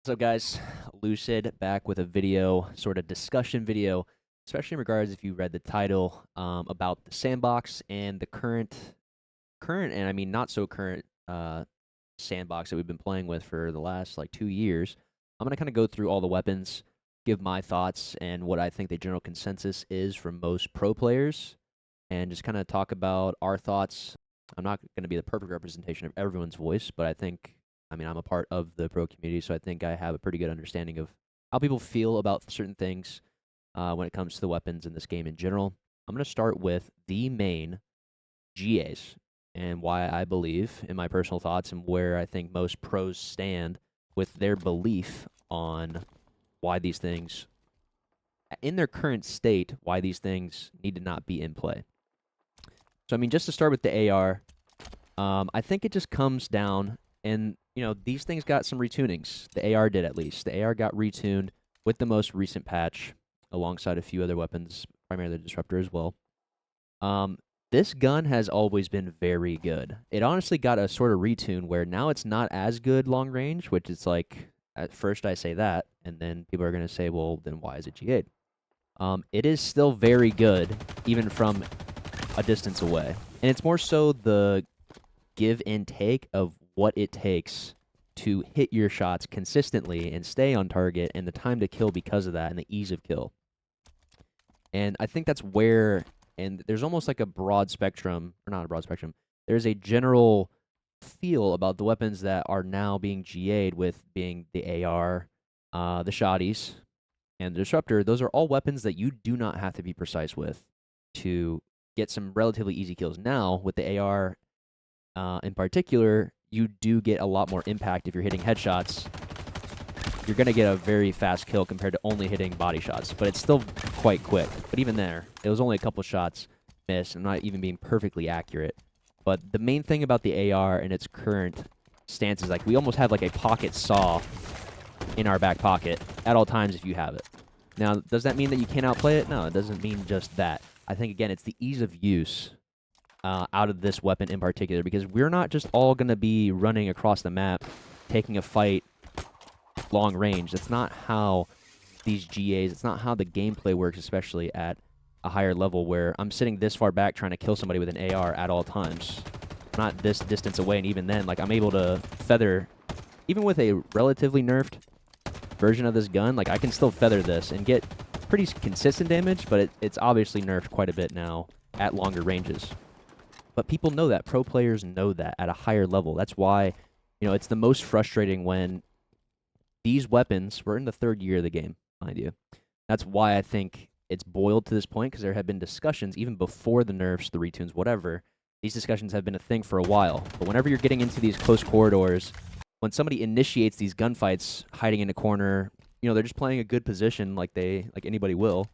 So guys, Lucid back with a video, sort of discussion video, especially in regards if you read the title about the Sandbox and the current, and I mean not so current Sandbox that we've been playing with for the last like 2 years. I'm gonna kind of go through all the weapons, give my thoughts and what I think the general consensus is from most pro players, and just kind of talk about our thoughts. I'm not going to be the perfect representation of everyone's voice, but I mean, I'm a part of the pro community, so I think I have a pretty good understanding of how people feel about certain things when it comes to the weapons in this game in general. I'm going to start with the main GAs and why I believe, in my personal thoughts, and where I think most pros stand with their belief on why these things, in their current state, why these things need to not be in play. So, I mean, just to start with the AR, I think it just comes down, and, you know, these things got some retunings. The AR did, at least. The AR got retuned with the most recent patch, alongside a few other weapons, primarily the Disruptor as well. This gun has always been very good. It honestly got a sort of retune where now it's not as good long range, which is like, at first I say that, and then people are going to say, well, then why is it G8? It is still very good, even from a distance away. And it's more so the give and take of what it takes to hit your shots consistently and stay on target, and the time to kill because of that, and the ease of kill. And I think that's where, and there's almost like a broad spectrum, or not a broad spectrum, there's a general feel about the weapons that are now being GA'd, with being the AR, the shotties, and the Disruptor. Those are all weapons that you do not have to be precise with to get some relatively easy kills. Now, with the AR in particular, you do get a lot more impact if you're hitting headshots. You're going to get a very fast kill compared to only hitting body shots, but it's still quite quick. But even there, it was only a couple shots missed, and not even being perfectly accurate. But the main thing about the AR and its current stance is, like, we almost have like a pocket saw in our back pocket at all times if you have it. Now, does that mean that you can't outplay it? No, it doesn't mean just that. I think, again, it's the ease of use out of this weapon in particular, because we're not just all going to be running across the map, taking a fight long range. That's not how these GAs, it's not how the gameplay works, especially at a higher level where I'm sitting this far back trying to kill somebody with an AR at all times. I'm not this distance away, and even then, like, I'm able to feather, even with a relatively nerfed version of this gun, like, I can still feather this and get pretty consistent damage, but it's obviously nerfed quite a bit now at longer ranges. But people know that. Pro players know that at a higher level. That's why, you know, it's the most frustrating when these weapons, we're in the third year of the game, mind you. That's why I think it's boiled to this point, because there have been discussions, even before the nerfs, the retunes, whatever. These discussions have been a thing for a while. But whenever you're getting into these close corridors, when somebody initiates these gunfights, hiding in a corner, you know, they're just playing a good position like anybody will,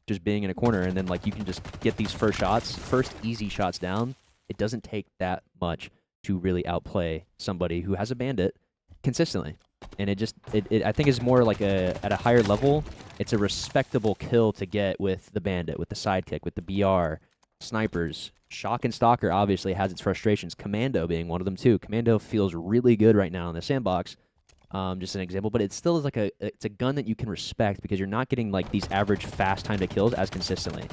just being in a corner, and then, like, you can just get these first easy shots down. It doesn't take that much to really outplay somebody who has a bandit consistently. And I think it's more like at a higher level, it's a respectable kill to get with the bandit, with the sidekick, with the BR, snipers. Shock and Stalker obviously has its frustrations, Commando being one of them too. Commando feels really good right now in the Sandbox. Just an example, but it still is like it's a gun that you can respect, because you're not getting like these average fast time to kills as consistently.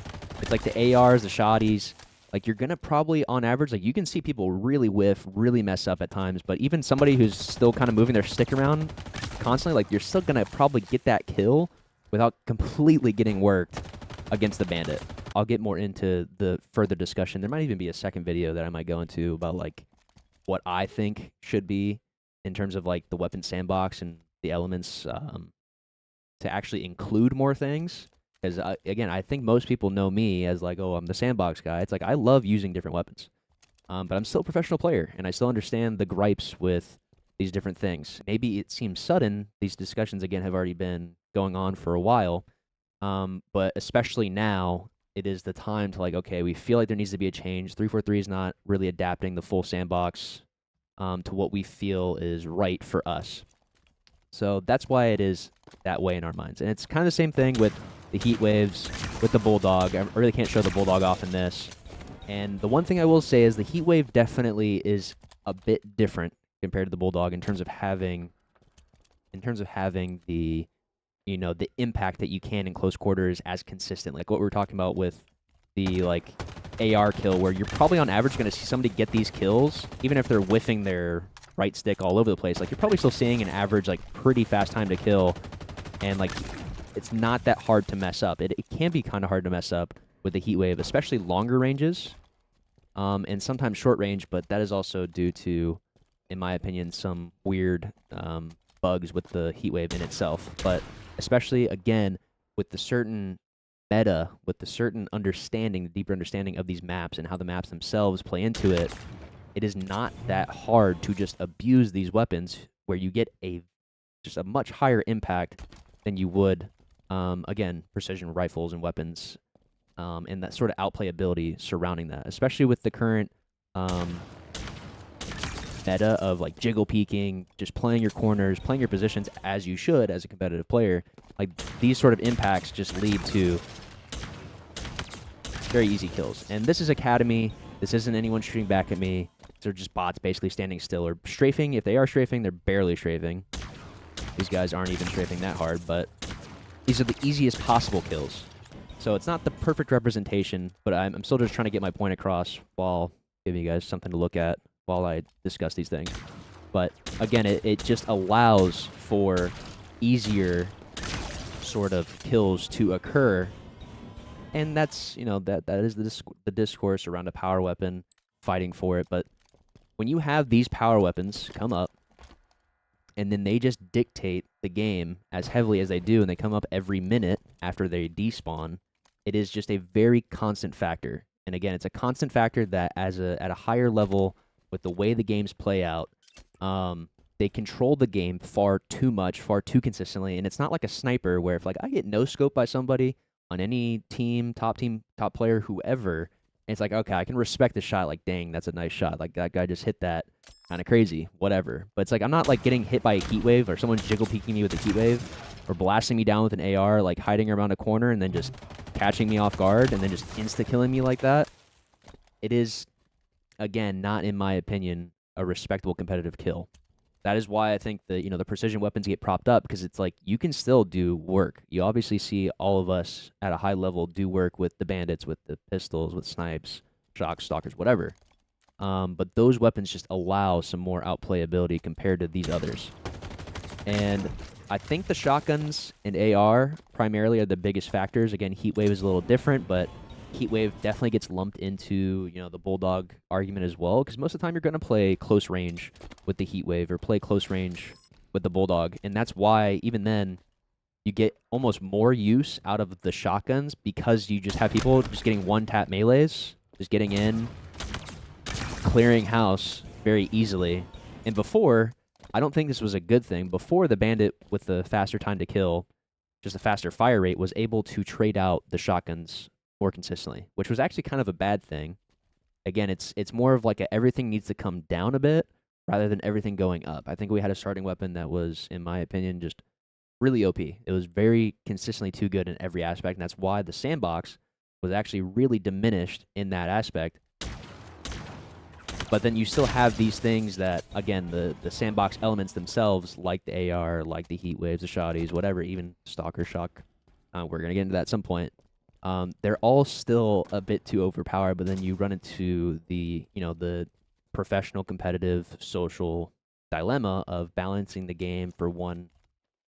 It's like the ARs, the shotties, like, you're gonna probably on average, like, you can see people really whiff, really mess up at times, but even somebody who's still kind of moving their stick around constantly, like, you're still gonna probably get that kill without completely getting worked against the bandit. I'll get more into the further discussion. There might even be a second video that I might go into about, like, what I think should be in terms of, like, the weapon sandbox and the elements to actually include more things. Because, again, I think most people know me as, like, oh, I'm the Sandbox guy. It's like, I love using different weapons. But I'm still a professional player, and I still understand the gripes with these different things. Maybe it seems sudden. These discussions, again, have already been going on for a while. But especially now, it is the time to, like, okay, we feel like there needs to be a change. 343 is not really adapting the full Sandbox to what we feel is right for us. So that's why it is that way in our minds. And it's kind of the same thing with the heat waves, with the Bulldog. I really can't show the Bulldog off in this. And the one thing I will say is the heat wave definitely is a bit different compared to the Bulldog in terms of having in terms of having the the impact that you can in close quarters as consistent, like what we were talking about with the like AR kill, where you're probably on average going to see somebody get these kills, even if they're whiffing their right stick all over the place. Like you're probably still seeing an average like pretty fast time to kill, and like it's not that hard to mess up. It can be kind of hard to mess up with the heat wave, especially longer ranges, and sometimes short range. But that is also due to, in my opinion, some weird bugs with the heat wave in itself. But especially again with the certain meta, with the certain understanding, the deeper understanding of these maps and how the maps themselves play into it, it is not that hard to just abuse these weapons where you get just a much higher impact than you would, again, precision rifles and weapons, and that sort of outplayability surrounding that, especially with the current meta of like jiggle peeking, just playing your corners, playing your positions as you should as a competitive player. Like these sort of impacts just lead to very easy kills. And this is Academy. This isn't anyone shooting back at me. They're just bots basically standing still or strafing. If they are strafing, they're barely strafing. These guys aren't even strafing that hard, but these are the easiest possible kills. So it's not the perfect representation, but I'm still just trying to get my point across while giving you guys something to look at while I discuss these things. But again, it just allows for easier sort of kills to occur. And that's, that is the discourse around a power weapon, fighting for it. But when you have these power weapons come up, and then they just dictate the game as heavily as they do, and they come up every minute after they despawn, it is just a very constant factor. And again, it's a constant factor that at a higher level, with the way the games play out, they control the game far too much, far too consistently. And it's not like a sniper where if like I get no scoped by somebody on any team, top player, whoever, and it's like, okay, I can respect the shot. Like, dang, that's a nice shot. Like that guy just hit that, kind of crazy, whatever. But it's like I'm not like getting hit by a heat wave or someone's jiggle peeking me with a heat wave or blasting me down with an AR, like hiding around a corner and then just catching me off guard and then just insta killing me like that. It is, again, not in my opinion a respectable competitive kill. That is why I think the precision weapons get propped up, because it's like you can still do work. You obviously see all of us at a high level do work with the bandits, with the pistols, with snipes, shock stalkers, whatever. But those weapons just allow some more outplayability compared to these others. And I think the shotguns and AR primarily are the biggest factors. Again, Heatwave is a little different, but Heatwave definitely gets lumped into, the Bulldog argument as well, because most of the time you're going to play close range with the Heatwave or play close range with the Bulldog, and that's why even then you get almost more use out of the shotguns, because you just have people just getting one-tap melees, just getting in, clearing house very easily. And before, I don't think this was a good thing. Before, the bandit with the faster time to kill, just a faster fire rate, was able to trade out the shotguns more consistently, which was actually kind of a bad thing. Again, it's more of like everything needs to come down a bit rather than everything going up. I think we had a starting weapon that was, in my opinion, just really OP. It was very consistently too good in every aspect, and that's why the Sandbox was actually really diminished in that aspect. But then you still have these things that, again, the Sandbox elements themselves, like the AR, like the heat waves, the shotties, whatever, even Stalker Shock, we're going to get into that at some point. They're all still a bit too overpowered, but then you run into the professional, competitive, social dilemma of balancing the game for one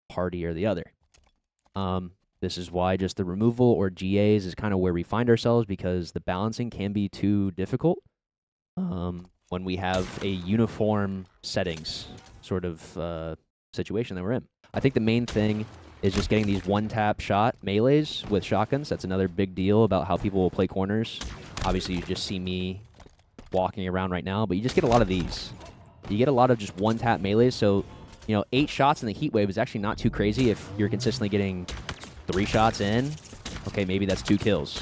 party or the other. This is why just the removal or GAs is kind of where we find ourselves, because the balancing can be too difficult when we have a uniform settings sort of situation that we're in. I think the main thing is just getting these one-tap shot melees with shotguns. That's another big deal about how people will play corners. Obviously, you just see me walking around right now, but you just get a lot of these. You get a lot of just one-tap melees, so 8 shots in the heat wave is actually not too crazy if you're consistently getting 3 shots in. Okay, maybe that's 2 kills.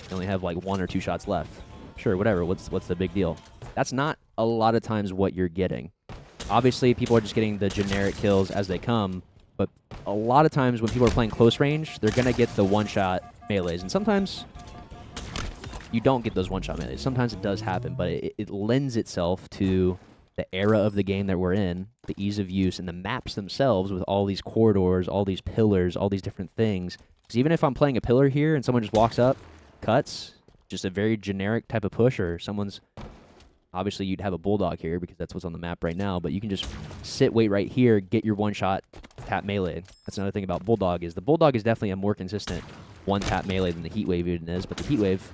You only have like 1 or 2 shots left. Sure, whatever. What's the big deal? That's not a lot of times what you're getting. Obviously, people are just getting the generic kills as they come, but a lot of times when people are playing close range, they're going to get the one-shot melees. And sometimes you don't get those one-shot melees. Sometimes it does happen, but it lends itself to the era of the game that we're in, the ease of use, and the maps themselves with all these corridors, all these pillars, all these different things. Because even if I'm playing a pillar here and someone just walks up, cuts, just a very generic type of push, or someone's... Obviously, you'd have a bulldog here because that's what's on the map right now, but you can just sit, wait right here, get your one-shot tap melee. That's another thing about bulldog is the bulldog is definitely a more consistent one-tap melee than the heat wave even is, but the heat wave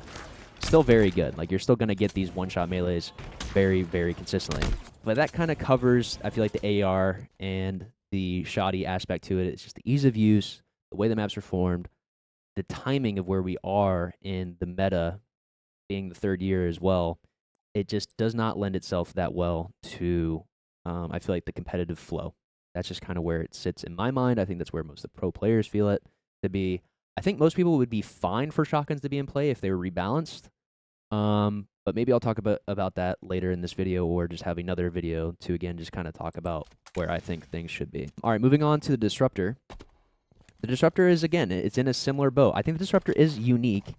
still very good. Like, you're still going to get these one-shot melees very, very consistently. But that kind of covers, I feel like, the AR and the shoddy aspect to it. It's just the ease of use, the way the maps are formed, the timing of where we are in the meta, being the third year as well. It just does not lend itself that well to, I feel like, the competitive flow. That's just kind of where it sits in my mind. I think that's where most of the pro players feel it to be. I think most people would be fine for shotguns to be in play if they were rebalanced. But maybe I'll talk about that later in this video, or just have another video to, again, just kind of talk about where I think things should be. All right, moving on to the Disruptor. The Disruptor is, again, it's in a similar boat. I think the Disruptor is unique.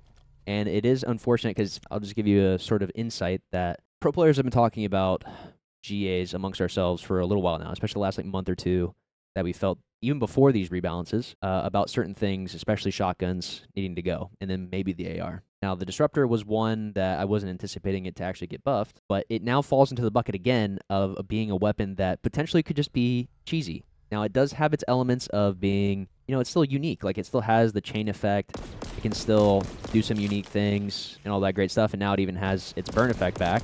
And it is unfortunate because I'll just give you a sort of insight that pro players have been talking about GAs amongst ourselves for a little while now, especially the last month or two, that we felt even before these rebalances about certain things, especially shotguns needing to go, and then maybe the AR. Now, the Disruptor was one that I wasn't anticipating it to actually get buffed, but it now falls into the bucket again of being a weapon that potentially could just be cheesy. Now, it does have its elements of being, it's still unique. Like, it still has the chain effect. It can still do some unique things and all that great stuff. And now it even has its burn effect back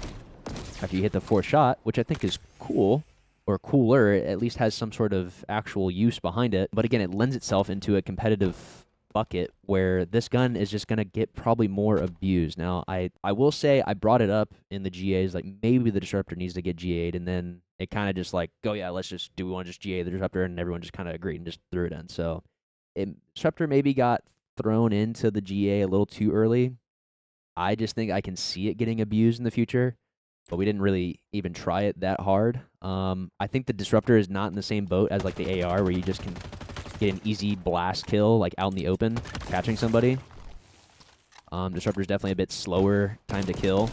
after you hit the 4th shot, which I think is cool, or cooler. It at least has some sort of actual use behind it. But again, it lends itself into a competitive bucket where this gun is just going to get probably more abused. Now, I will say I brought it up in the GAs, like maybe the Disruptor needs to get GA'd, and then it kind of just like, oh yeah, do we want to just GA the Disruptor? And everyone just kind of agreed and just threw it in. So Disruptor maybe got thrown into the GA a little too early. I just think I can see it getting abused in the future, but we didn't really even try it that hard. I think the Disruptor is not in the same boat as like the AR, where you just can get an easy blast kill like out in the open, catching somebody. Disruptor is definitely a bit slower time to kill,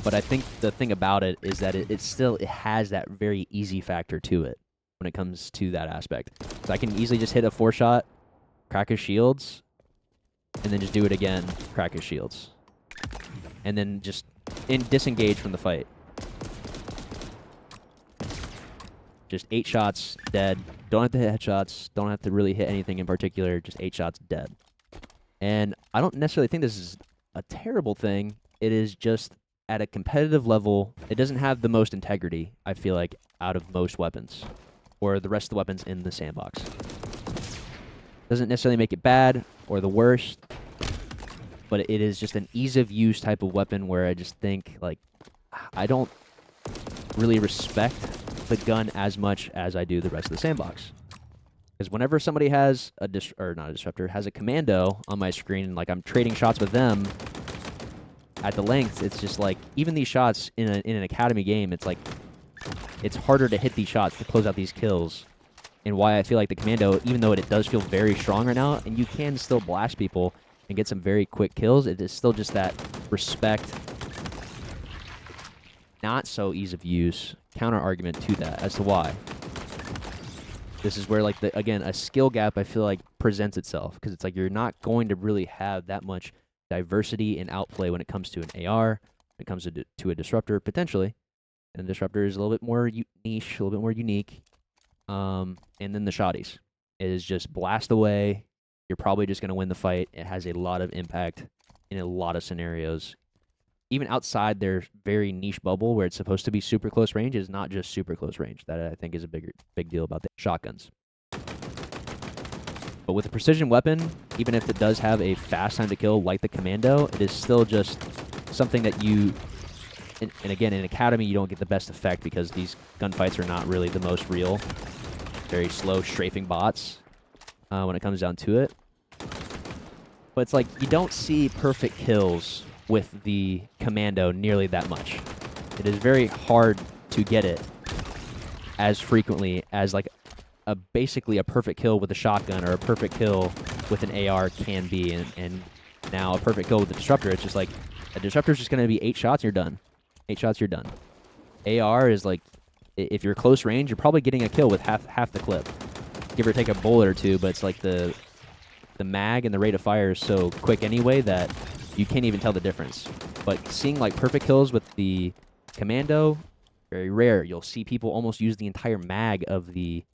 but I think the thing about it is that it has that very easy factor to it when it comes to that aspect. So I can easily just hit a 4-shot, crack his shields, and then just do it again, crack his shields, and then just disengage from the fight. Just 8 shots, dead. Don't have to hit headshots. Don't have to really hit anything in particular. Just 8 shots, dead. And I don't necessarily think this is a terrible thing. It is just at a competitive level, it doesn't have the most integrity, I feel like, out of most weapons, or the rest of the weapons in the sandbox. Doesn't necessarily make it bad or the worst, but it is just an ease of use type of weapon where I just think, like, I don't really respect the gun as much as I do the rest of the sandbox. Because whenever somebody has has a commando on my screen, like I'm trading shots with them at the length, it's just like, even these shots in an academy game, it's like, it's harder to hit these shots to close out these kills. And why I feel like the commando, even though it does feel very strong right now, and you can still blast people and get some very quick kills, it is still just that respect, not so ease of use counter argument to that as to why. This is where, like, again, a skill gap I feel like presents itself, because it's like you're not going to really have that much diversity and outplay when it comes to an AR, when it comes to a Disruptor, potentially. And the Disruptor is a little bit more niche, a little bit more unique. And then the shotties. It is just blast away. You're probably just going to win the fight. It has a lot of impact in a lot of scenarios. Even outside their very niche bubble where it's supposed to be super close range, is not just super close range. That I think is a big deal about the shotguns. But with a precision weapon, even if it does have a fast time to kill like the commando, it is still just something that you... And again, in Academy, you don't get the best effect because these gunfights are not really the most real. Very slow, strafing bots when it comes down to it. But it's like, you don't see perfect kills with the commando nearly that much. It is very hard to get it as frequently as, like, basically a perfect kill with a shotgun or a perfect kill with an AR can be. And now a perfect kill with the Disruptor, it's just like, a Disruptor is just going to be 8 shots, you're done. 8 shots, you're done. AR is like, if you're close range, you're probably getting a kill with half the clip, give or take a bullet or two. But it's like the mag and the rate of fire is so quick anyway that you can't even tell the difference. But seeing like perfect kills with the commando, very rare. You'll see people almost use the entire mag of the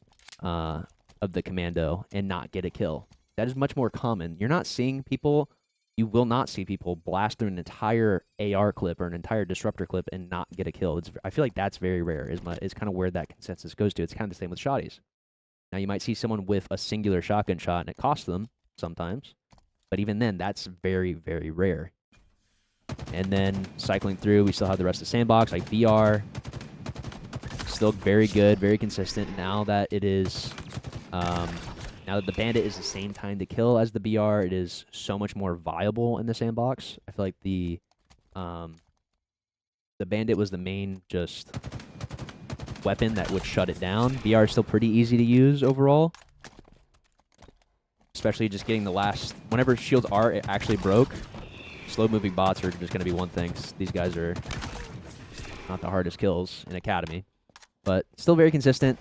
commando and not get a kill. That is much more common. You're not seeing people. You will not see people blast through an entire AR clip or an entire disruptor clip and not get a kill. I feel like that's very rare. Is kind of where that consensus goes to. It's kind of the same with shotties. Now you might see someone with a singular shotgun shot and it costs them sometimes, but even then, that's very, very rare. And then cycling through, we still have the rest of Sandbox, like VR. Still very good, very consistent. Now that it is, now that the Bandit is the same time to kill as the BR, it is so much more viable in the Sandbox. I feel like the Bandit was the main just weapon that would shut it down. BR is still pretty easy to use overall, especially just getting the last. Whenever shields are actually broke, slow-moving bots are just going to be one thing. These guys are not the hardest kills in Academy, but still very consistent.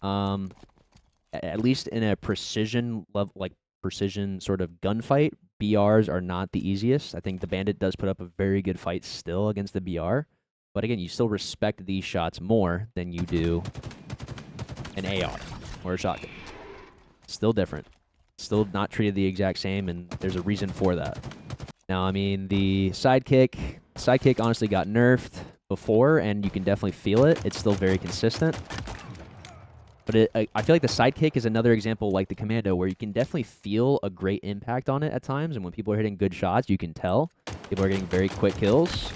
At least in a precision level, like precision sort of gunfight, BRs are not the easiest. I think the Bandit does put up a very good fight still against the BR, but again, you still respect these shots more than you do an AR or a shotgun. Still different. Still not treated the exact same, and there's a reason for that. Now, I mean, the sidekick honestly got nerfed before, and you can definitely feel it. It's still very consistent. But I feel like the sidekick is another example like the commando where you can definitely feel a great impact on it at times, and when people are hitting good shots, you can tell. People are getting very quick kills.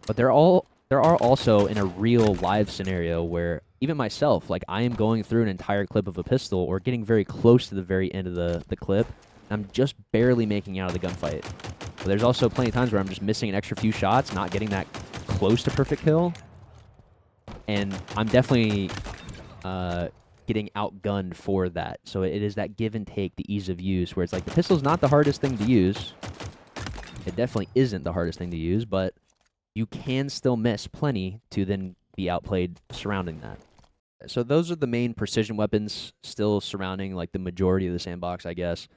But there are also in a real live scenario where even myself, like I am going through an entire clip of a pistol or getting very close to the very end of the clip, and I'm just barely making out of the gunfight. But there's also plenty of times where I'm just missing an extra few shots, not getting that close to perfect kill. And I'm definitely getting outgunned for that. So it is that give and take, the ease of use, where it's like the pistol's not the hardest thing to use. It definitely isn't the hardest thing to use, but you can still miss plenty to then be outplayed surrounding that. So those are the main precision weapons still surrounding like the majority of the Sandbox, I guess,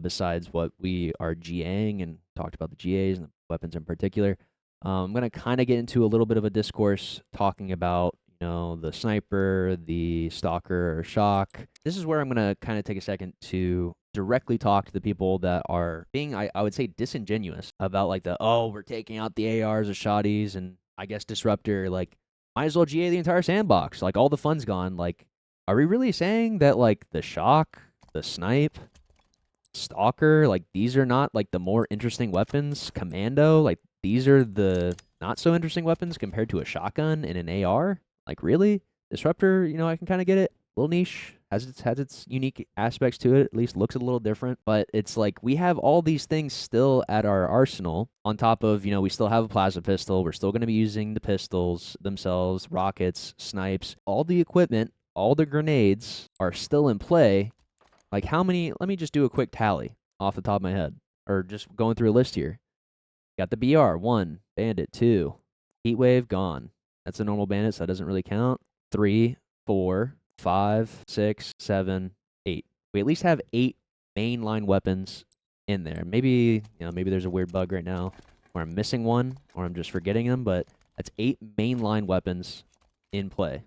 besides what we are GAing and talked about the GAs and the weapons in particular. I'm going to kind of get into a little bit of a discourse talking about, you know, the sniper, the stalker, or shock. This is where I'm going to kind of take a second to directly talk to the people that are being, I would say, disingenuous about like we're taking out the ARs or shotties and I guess Disruptor, like, might as well GA the entire Sandbox. Like, all the fun's gone. Like, are we really saying that, like, the shock, the snipe, stalker, like, these are not, like, the more interesting weapons? Commando, like, these are the not so interesting weapons compared to a shotgun and an AR? Like, really? Disruptor, you know, I can kind of get it. A little niche. Has its unique aspects to it, at least looks a little different. But it's like we have all these things still at our arsenal on top of, you know, we still have a plasma pistol. We're still going to be using the pistols themselves, rockets, snipes, all the equipment, all the grenades are still in play. Like how many, let me just do a quick tally off the top of my head, or just going through a list here. Got the BR, 1, Bandit, 2, Heatwave, gone. That's a normal Bandit, so that doesn't really count. 3, 4, 5, 6, 7, 8. We at least have 8 mainline weapons in there. Maybe, you know, maybe there's a weird bug right now where I'm missing one or I'm just forgetting them, but that's 8 mainline weapons in play.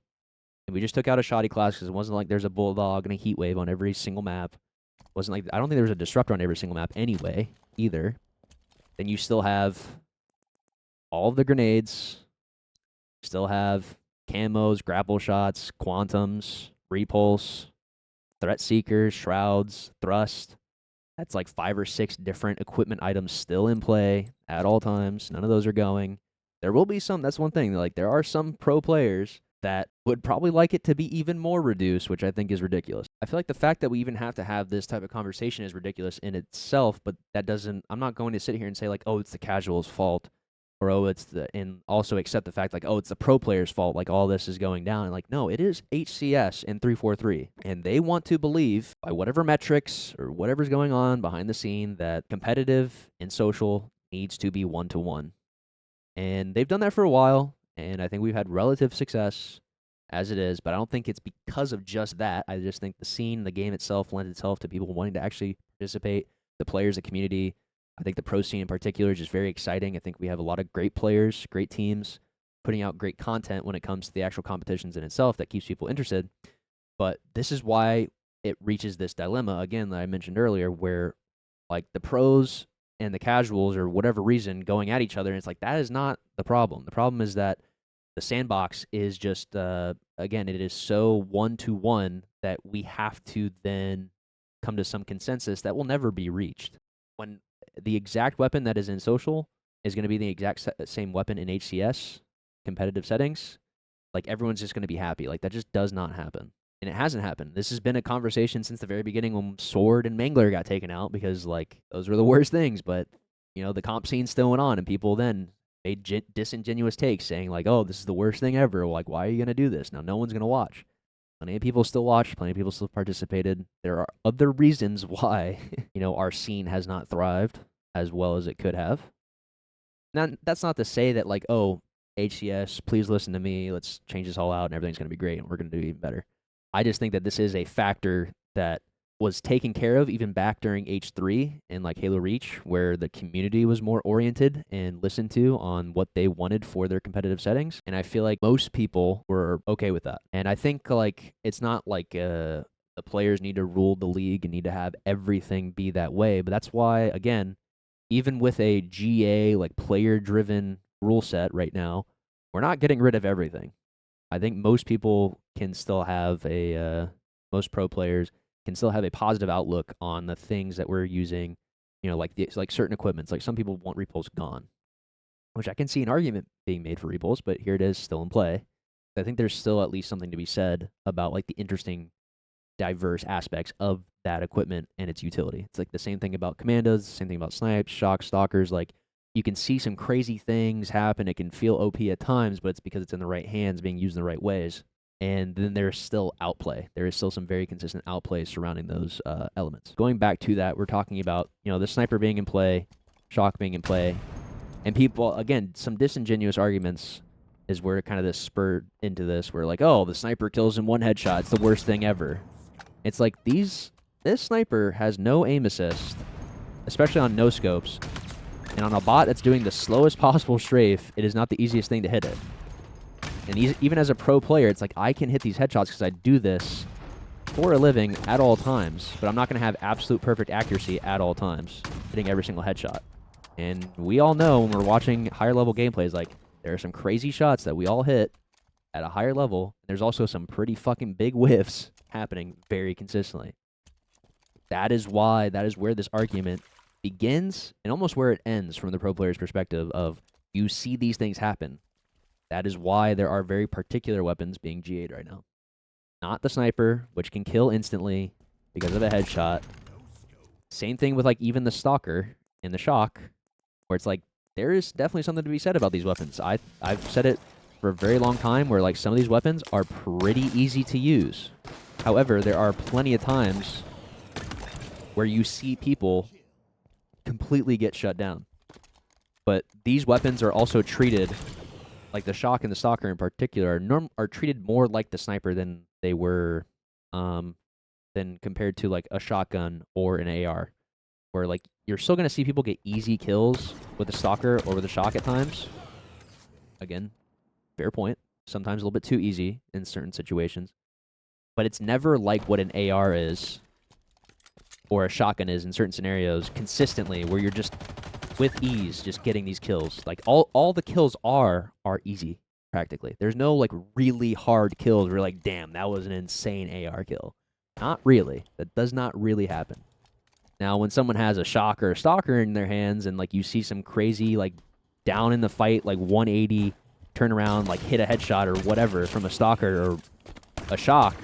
And we just took out a shoddy class because it wasn't like there's a Bulldog and a Heatwave on every single map. It wasn't like, I don't think there was a Disruptor on every single map anyway, either. Then you still have all of the grenades, still have camos, grapple shots, quantums, repulse, threat seekers, shrouds, thrust. That's like 5 or 6 different equipment items still in play at all times. None of those are going. There will be some, that's one thing, like there are some pro players that would probably like it to be even more reduced, which I think is ridiculous. I feel like the fact that we even have to have this type of conversation is ridiculous in itself, but that doesn't, I'm not going to sit here and say like, oh, it's the casual's fault, or oh, it's the, and also accept the fact like, oh, it's the pro player's fault, like all this is going down. And like, no, it is HCS in 343, and they want to believe by whatever metrics or whatever's going on behind the scene that competitive and social needs to be 1-to-1. And they've done that for a while. and I think we've had relative success as it is, but I don't think it's because of just that. I just think the scene, the game itself lends itself to people wanting to actually participate, the players, the community. I think the pro scene in particular is just very exciting. I think we have a lot of great players, great teams, putting out great content when it comes to the actual competitions in itself that keeps people interested. But this is why it reaches this dilemma, again, that I mentioned earlier, where like the pros and the casuals or whatever reason going at each other, and it's like that is not the problem. The problem is that the sandbox is just again, it is so 1-to-1 that we have to then come to some consensus that will never be reached. When the exact weapon that is in social is going to be the exact same weapon in HCS competitive settings, like everyone's just going to be happy. Like that just does not happen. And it hasn't happened. This has been a conversation since the very beginning when Sword and Mangler got taken out because like those were the worst things. But you know the comp scene still went on, and people then made disingenuous takes saying like, "Oh, this is the worst thing ever." Like, why are you gonna do this? Now, no one's gonna watch. Plenty of people still watched. Plenty of people still participated. There are other reasons why our scene has not thrived as well as it could have. Now, that's not to say that like, oh, HCS, please listen to me. Let's change this all out, and everything's gonna be great, and we're gonna do even better. I just think that this is a factor that was taken care of even back during H3 and like Halo Reach, where the community was more oriented and listened to on what they wanted for their competitive settings. And I feel like most people were okay with that. And I think like it's not like the players need to rule the league and need to have everything be that way. But that's why, again, even with a GA like player driven rule set right now, we're not getting rid of everything. I think most people can still have most pro players can still have a positive outlook on the things that we're using, like certain equipments. Like some people want repulse gone, which I can see an argument being made for repulse, but here it is still in play. I think there's still at least something to be said about like the interesting, diverse aspects of that equipment and its utility. It's like the same thing about commandos, same thing about snipes, shocks, stalkers. Like you can see some crazy things happen. It can feel OP at times, but it's because it's in the right hands, being used in the right ways. And then there's still outplay. There is still some very consistent outplay surrounding those elements. Going back to that, we're talking about the sniper being in play, shock being in play, and people again some disingenuous arguments is where kind of this spurred into this. Where like, oh, the sniper kills in one headshot. It's the worst thing ever. It's like this sniper has no aim assist, especially on no scopes. And on a bot that's doing the slowest possible strafe, it is not the easiest thing to hit it. And even as a pro player, it's like I can hit these headshots because I do this for a living at all times, but I'm not going to have absolute perfect accuracy at all times, hitting every single headshot. And we all know when we're watching higher level gameplays, like there are some crazy shots that we all hit at a higher level. There's also some pretty fucking big whiffs happening very consistently. That is where this argument begins and almost where it ends from the pro player's perspective of you see these things happen. That is why there are very particular weapons being GA'd right now. Not the sniper, which can kill instantly because of a headshot. Same thing with like even the stalker and the shock, where it's like there is definitely something to be said about these weapons. I've said it for a very long time where like some of these weapons are pretty easy to use. However, there are plenty of times where you see people completely get shut down. But these weapons are also treated, like the shock and the stalker in particular, are treated more like the sniper than they were, than compared to like a shotgun or an AR, where like you're still gonna see people get easy kills with a stalker or with a shock at times. Again, fair point. Sometimes a little bit too easy in certain situations, but it's never like what an AR is or a shotgun is in certain scenarios consistently, where you're just with ease just getting these kills. Like all the kills are easy practically. There's no like really hard kills where you're like, damn, that was an insane AR kill. Not really. That does not really happen. Now, when someone has a shock or a stalker in their hands and like you see some crazy like down in the fight like 180 turn around like hit a headshot or whatever from a stalker or a shock,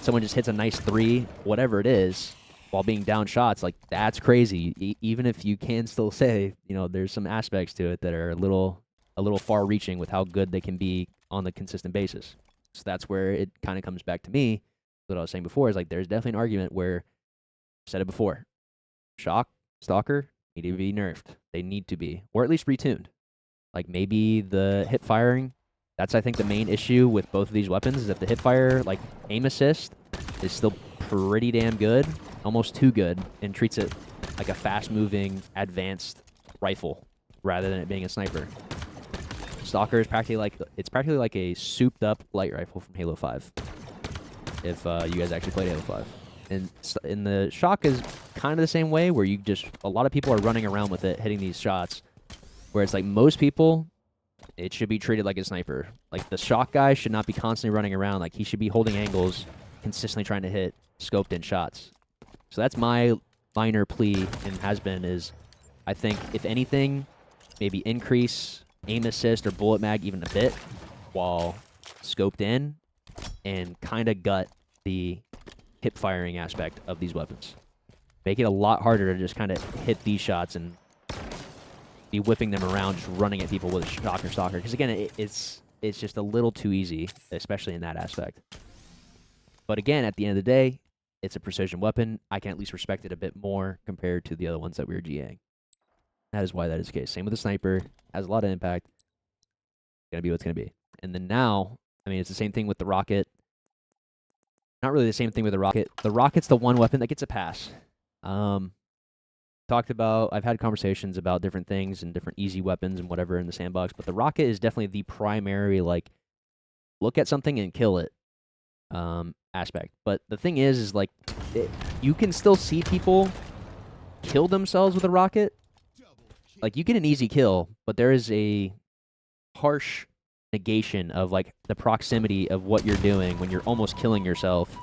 someone just hits a nice 3, whatever it is, while being down shots, like that's crazy. Even if you can still say, there's some aspects to it that are a little far-reaching with how good they can be on the consistent basis. So that's where it kind of comes back to me. What I was saying before is like there's definitely an argument where I've said it before. Shock, stalker need to be nerfed. They need to be, or at least retuned. Like maybe the hip firing. That's I think the main issue with both of these weapons is that the hip fire, like aim assist, is still pretty damn good, almost too good, and treats it like a fast-moving, advanced rifle rather than it being a sniper. Stalker is practically like a souped-up light rifle from Halo 5. If you guys actually played Halo 5, and the shock is kind of the same way, where a lot of people are running around with it, hitting these shots, where it's like most people, it should be treated like a sniper. Like the shock guy should not be constantly running around. Like he should be holding angles, consistently trying to hit scoped-in shots. So that's my minor plea, and has been, is I think if anything, maybe increase aim assist or bullet mag even a bit while scoped in, and kind of gut the hip firing aspect of these weapons. Make it a lot harder to just kind of hit these shots and be whipping them around, just running at people with a shock or stalker. Because again, it's just a little too easy, especially in that aspect. But again, at the end of the day, it's a precision weapon. I can at least respect it a bit more compared to the other ones that we were GAing. That is why that is the case. Same with the sniper. Has a lot of impact. Gonna be what's gonna be. And then now, I mean, it's the same thing with the rocket. Not really the same thing with the rocket. The rocket's the one weapon that gets a pass. Talked about, I've had conversations about different things and different easy weapons and whatever in the sandbox, but the rocket is definitely the primary, like, look at something and kill it aspect. But the thing is like, you can still see people kill themselves with a rocket. Like, you get an easy kill, but there is a harsh negation of, like, the proximity of what you're doing when you're almost killing yourself.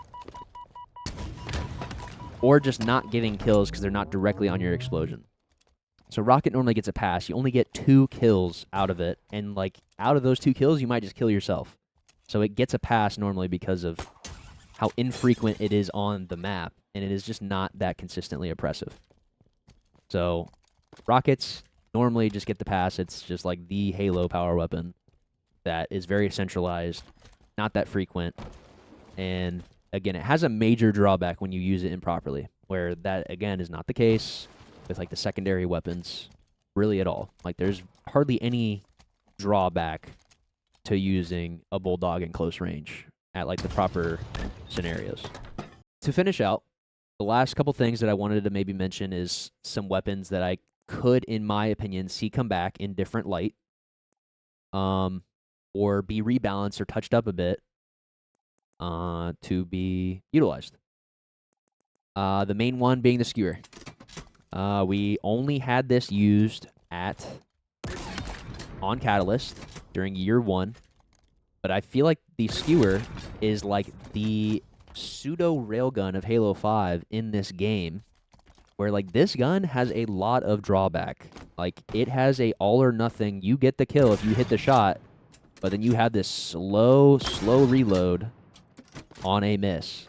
Or just not getting kills because they're not directly on your explosion. So rocket normally gets a pass. You only get 2 kills out of it. And, like, out of those 2 kills, you might just kill yourself. So it gets a pass normally because of how infrequent it is on the map. And it is just not that consistently oppressive. So rockets normally just get the pass. It's just like the Halo power weapon that is very centralized, not that frequent. And again, it has a major drawback when you use it improperly, where that, again, is not the case with, like, the secondary weapons really at all. Like, there's hardly any drawback to using a Bulldog in close range at, like, the proper scenarios. To finish out, the last couple things that I wanted to maybe mention is some weapons that I could, in my opinion, see come back in different light, or be rebalanced or touched up a bit, to be utilized. The main one being the skewer. We only had this used on Catalyst during year 1, but I feel like the skewer is like the pseudo railgun of Halo 5 in this game, where, like, this gun has a lot of drawback. Like, it has a all or nothing. You get the kill if you hit the shot, but then you have this slow reload on a miss.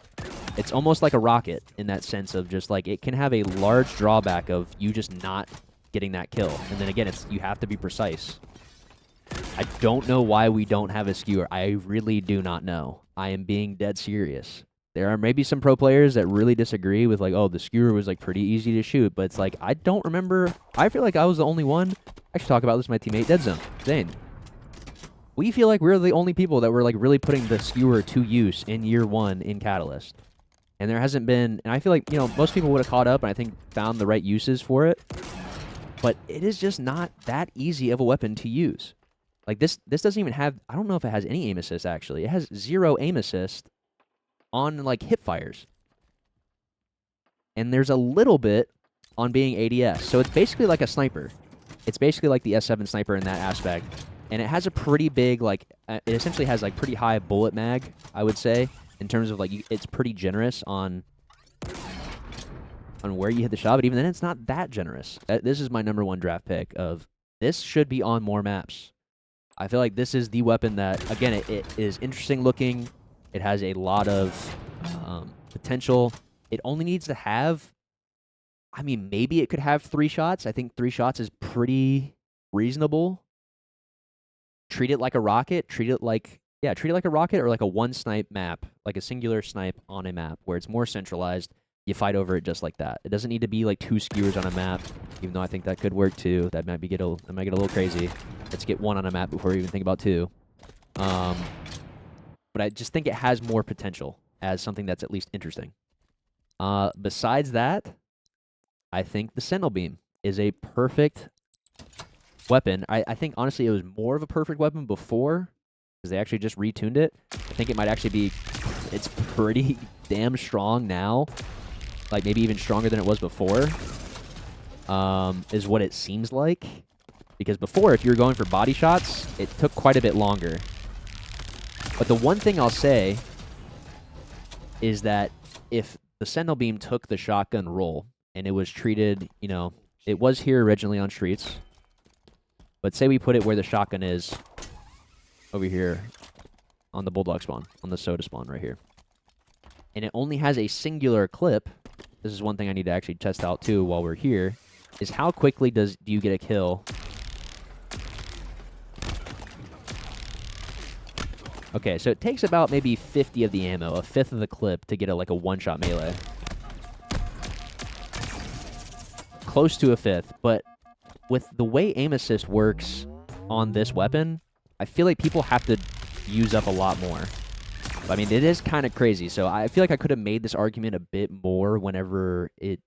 It's almost like a rocket in that sense of just, like, it can have a large drawback of you just not getting that kill. And then again, you have to be precise. I don't know why we don't have a skewer. I really do not know. I am being dead serious. There are maybe some pro players that really disagree with, like, oh, the skewer was, like, pretty easy to shoot, but it's like, I don't remember. I feel like I was the only one. I should talk about this with my teammate, Dead Zone, Zane. We feel like we're the only people that were, like, really putting the skewer to use in year 1 in Catalyst. And there hasn't been, and I feel like, most people would have caught up and I think found the right uses for it. But it is just not that easy of a weapon to use. Like, this doesn't even have, I don't know if it has any aim assist, actually. It has 0 aim assist on, like, hip fires. And there's a little bit on being ADS. So it's basically like a sniper. It's basically like the S7 sniper in that aspect. And it has a pretty big, like, it essentially has, like, pretty high bullet mag, I would say, in terms of, like, it's pretty generous on where you hit the shot. But even then, it's not that generous. This is my #1 draft pick of, this should be on more maps. I feel like this is the weapon that, again, it is interesting looking. It has a lot of potential. It only needs to have, I mean, maybe it could have 3 shots. I think 3 shots is pretty reasonable. Treat it like a rocket. Treat it like a rocket, or like a one snipe map, like a singular snipe on a map where it's more centralized. you fight over it just like that. It doesn't need to be like 2 skewers on a map, even though I think that could work too. That might get a little crazy. Let's get 1 on a map before we even think about 2. But I just think it has more potential as something that's at least interesting. Besides that, I think the Sentinel Beam is a perfect weapon. I think, honestly, it was more of a perfect weapon before, because they actually just retuned it. I think it might actually be... It's pretty damn strong now. Like, maybe even stronger than it was before. Is what it seems like. Because before, if you were going for body shots, it took quite a bit longer. But the one thing I'll say is that if the Sentinel Beam took the shotgun role, and it was treated, you know, it was here originally on streets. But say we put it where the shotgun is, over here, on the Bulldog spawn, on the soda spawn right here. And it only has a singular clip. This is one thing I need to actually test out too while we're here, is how quickly do you get a kill? Okay, so it takes about maybe 50 of the ammo, 1/5 of the clip, to get like a one-shot melee. Close to 1/5, but with the way aim assist works on this weapon, I feel like people have to use up a lot more. I mean, it is kind of crazy, so I feel like I could have made this argument a bit more whenever it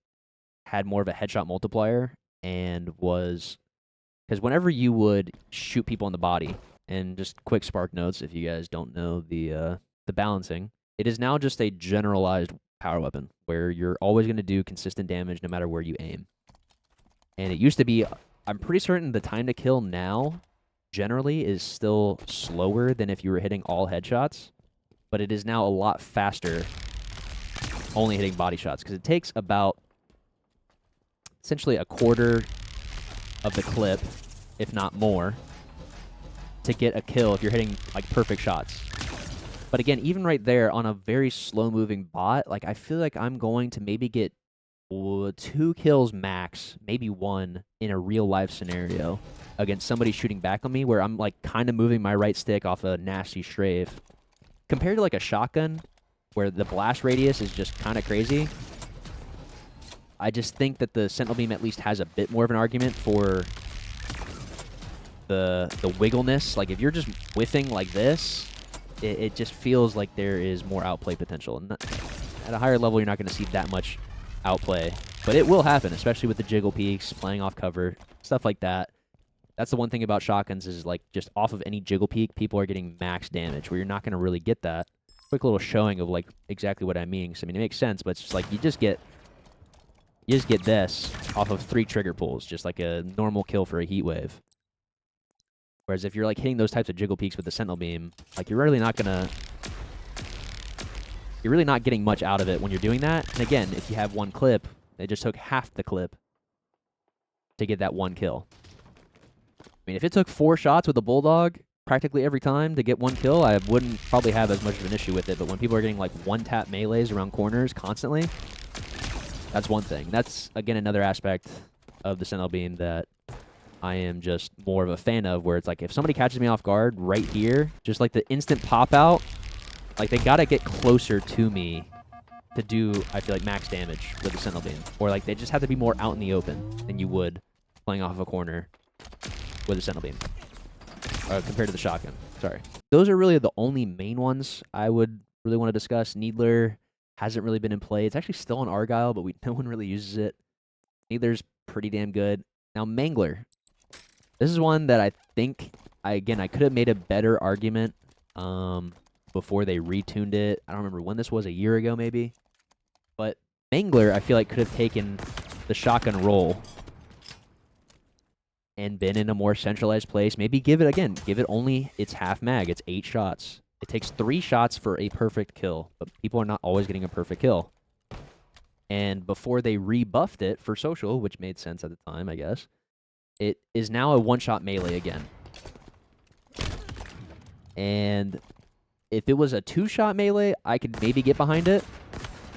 had more of a headshot multiplier and was... Because whenever you would shoot people in the body, and just quick spark notes if you guys don't know the balancing, it is now just a generalized power weapon where you're always going to do consistent damage no matter where you aim. And it used to be... I'm pretty certain the time to kill now generally is still slower than if you were hitting all headshots, but it is now a lot faster only hitting body shots, because it takes about essentially 1/4 of the clip, if not more, to get a kill if you're hitting like perfect shots. But again, even right there on a very slow moving bot, like I feel like I'm going to maybe get 2 kills max, maybe 1 in a real life scenario against somebody shooting back on me where I'm like kind of moving my right stick off a nasty strafe. Compared to like a shotgun where the blast radius is just kind of crazy, I just think that the Sentinel Beam at least has a bit more of an argument for the wiggleness. Like if you're just whiffing like this, it just feels like there is more outplay potential. And at a higher level, you're not going to see that much outplay, but it will happen, especially with the jiggle peaks, playing off cover, stuff like that. That's the one thing about shotguns is like just off of any jiggle peak, people are getting max damage where you're not going to really get that. Quick little showing of like exactly what I mean. So, I mean, it makes sense, but it's just like you just get this off of 3 trigger pulls, just like a normal kill for a heat wave. Whereas if you're like hitting those types of jiggle peaks with the Sentinel Beam, like you're really not getting much out of it when you're doing that. And again, if you have 1 clip, it just took half the clip to get that 1 kill. I mean, if it took 4 shots with a Bulldog practically every time to get 1 kill, I wouldn't probably have as much of an issue with it. But when people are getting like 1-tap melees around corners constantly, that's one thing. That's, again, another aspect of the Sentinel Beam that I am just more of a fan of, where it's like if somebody catches me off guard right here, just like the instant pop out, like they gotta get closer to me to do, I feel like, max damage with the Sentinel Beam. Or like they just have to be more out in the open than you would playing off of a corner with a Sentinel Beam. Compared to the shotgun. Sorry. Those are really the only main ones I would really want to discuss. Needler hasn't really been in play. It's actually still on Argyle, but no one really uses it. Needler's pretty damn good. Now, Mangler. This is one that I think, I could have made a better argument before they retuned it. I don't remember when this was, a year ago maybe. But Mangler, I feel like, could have taken the shotgun role and been in a more centralized place. Maybe give it only its half mag. It's 8 shots. It takes 3 shots for a perfect kill, but people are not always getting a perfect kill. And before they rebuffed it for social, which made sense at the time, I guess, it is now a 1-shot melee again. And if it was a 2-shot melee, I could maybe get behind it,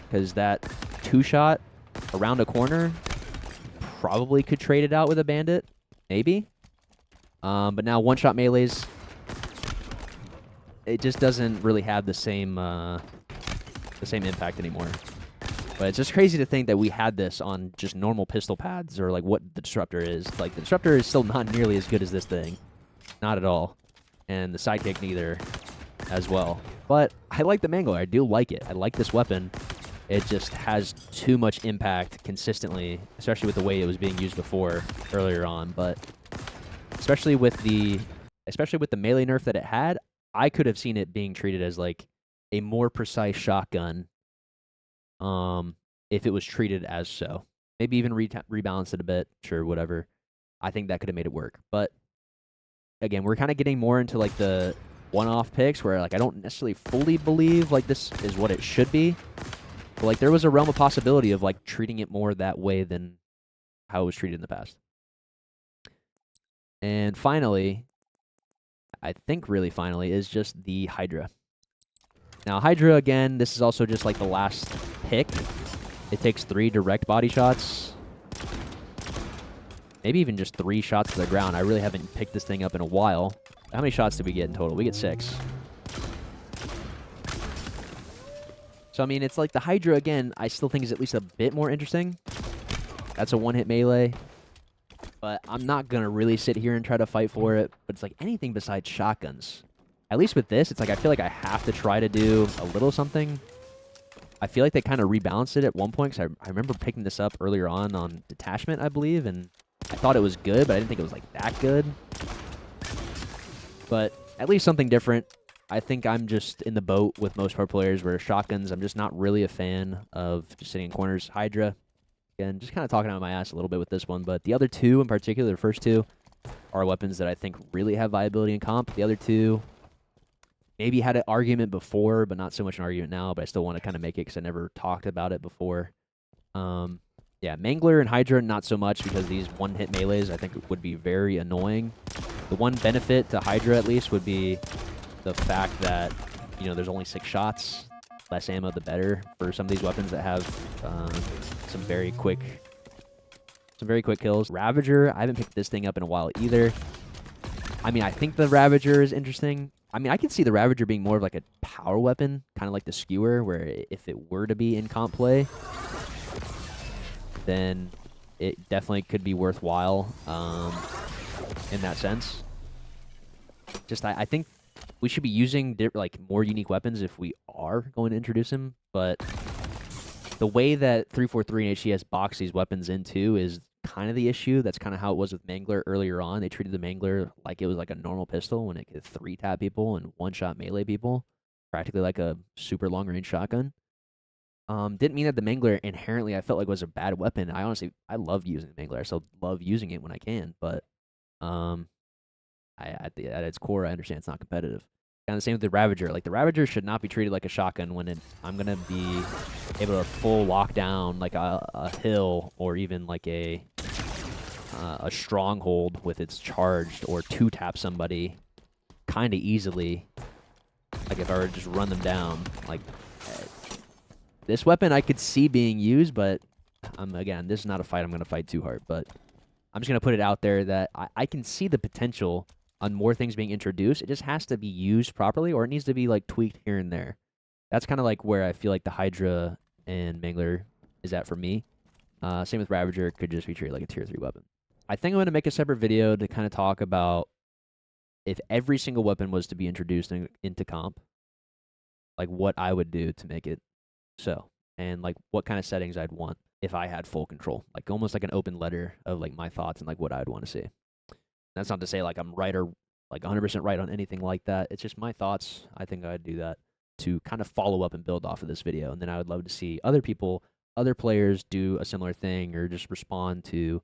because that 2-shot around a corner probably could trade it out with a bandit, maybe. But now 1-shot melees, it just doesn't really have the same impact anymore. But it's just crazy to think that we had this on just normal pistol pads, or like what the Disruptor is. Like, the Disruptor is still not nearly as good as this thing. Not at all. And the Sidekick neither as well. But I like the Mangler. I do like it. I like this weapon. It just has too much impact consistently, especially with the way it was being used before, earlier on. But especially with the melee nerf that it had, I could have seen it being treated as like a more precise shotgun, if it was treated as so. Maybe even rebalance it a bit, sure, whatever. I think that could have made it work. But again, we're kind of getting more into like the one-off picks where like I don't necessarily fully believe like this is what it should be. But like there was a realm of possibility of like treating it more that way than how it was treated in the past. And finally, I think really finally, is just the Hydra. Now, Hydra, again, this is also just like the last pick. It takes 3 direct body shots. Maybe even just 3 shots to the ground. I really haven't picked this thing up in a while. How many shots did we get in total? We get 6. So, I mean, it's like the Hydra, again, I still think is at least a bit more interesting. That's a one-hit melee. But I'm not going to really sit here and try to fight for it. But it's like anything besides shotguns. At least with this, it's like I feel like I have to try to do a little something. I feel like they kind of rebalanced it at one point, because I remember picking this up earlier on Detachment, I believe, and I thought it was good, but I didn't think it was like that good. But at least something different. I think I'm just in the boat with most pro players where shotguns, I'm just not really a fan of just sitting in corners. Hydra, again, just kind of talking out my ass a little bit with this one, but the other 2 in particular, the first 2, are weapons that I think really have viability in comp. The other 2... maybe had an argument before, but not so much an argument now, but I still want to kind of make it because I never talked about it before. Yeah, Mangler and Hydra, not so much, because these one-hit melees I think would be very annoying. The one benefit to Hydra, at least, would be the fact that, you know, there's only 6 shots. Less ammo, the better for some of these weapons that have some very quick kills. Ravager, I haven't picked this thing up in a while either. I mean, I think the Ravager is interesting. I mean, I could see the Ravager being more of like a power weapon, kind of like the Skewer, where if it were to be in comp play, then it definitely could be worthwhile in that sense. Just, I think we should be using like more unique weapons if we are going to introduce them, but the way that 343 and HCS box these weapons into is kind of the issue. That's kind of how it was with Mangler earlier on. They treated the Mangler like it was like a normal pistol when it could 3-tap people and one-shot melee people, practically like a super long-range shotgun. Didn't mean that the Mangler inherently I felt like was a bad weapon. I love using the Mangler. I still love using it when I can, but at its core, I understand it's not competitive. Kind of the same with the Ravager. Like, the Ravager should not be treated like a shotgun when I'm going to be able to full lock down like a hill, or even like a stronghold with its charged, or 2-tap somebody kind of easily. Like if I were to just run them down. Like, this weapon I could see being used, but again, this is not a fight I'm going to fight too hard. But I'm just going to put it out there that I can see the potential on more things being introduced. It just has to be used properly, or it needs to be like tweaked here and there. That's kind of like where I feel like the Hydra and Mangler is at for me. Same with Ravager. It could just be treated like a tier 3 weapon. I think I'm going to make a separate video to kind of talk about if every single weapon was to be introduced into comp, like what I would do to make it so, and like what kind of settings I'd want if I had full control, like almost like an open letter of like my thoughts and like what I'd want to see. That's not to say like I'm right or like 100% right on anything like that. It's just my thoughts. I think I'd do that to kind of follow up and build off of this video. And then I would love to see other people, other players do a similar thing, or just respond to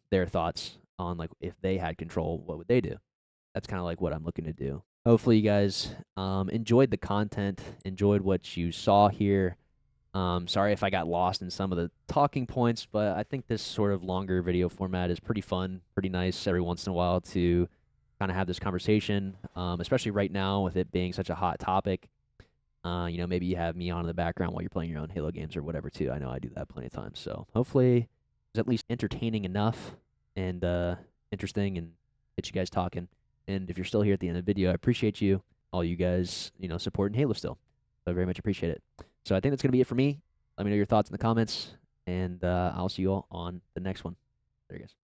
their thoughts on like if they had control, what would they do? That's kind of like what I'm looking to do. Hopefully you guys enjoyed the content, enjoyed what you saw here. Sorry if I got lost in some of the talking points, but I think this sort of longer video format is pretty fun, pretty nice every once in a while to kind of have this conversation, especially right now with it being such a hot topic. You know, maybe you have me on in the background while you're playing your own Halo games or whatever too. I know I do that plenty of times. So hopefully it's at least entertaining enough and interesting and get you guys talking. And if you're still here at the end of the video, I appreciate all you guys, you know, supporting Halo still. So I very much appreciate it. So I think that's going to be it for me. Let me know your thoughts in the comments, and I'll see you all on the next one. There you guys.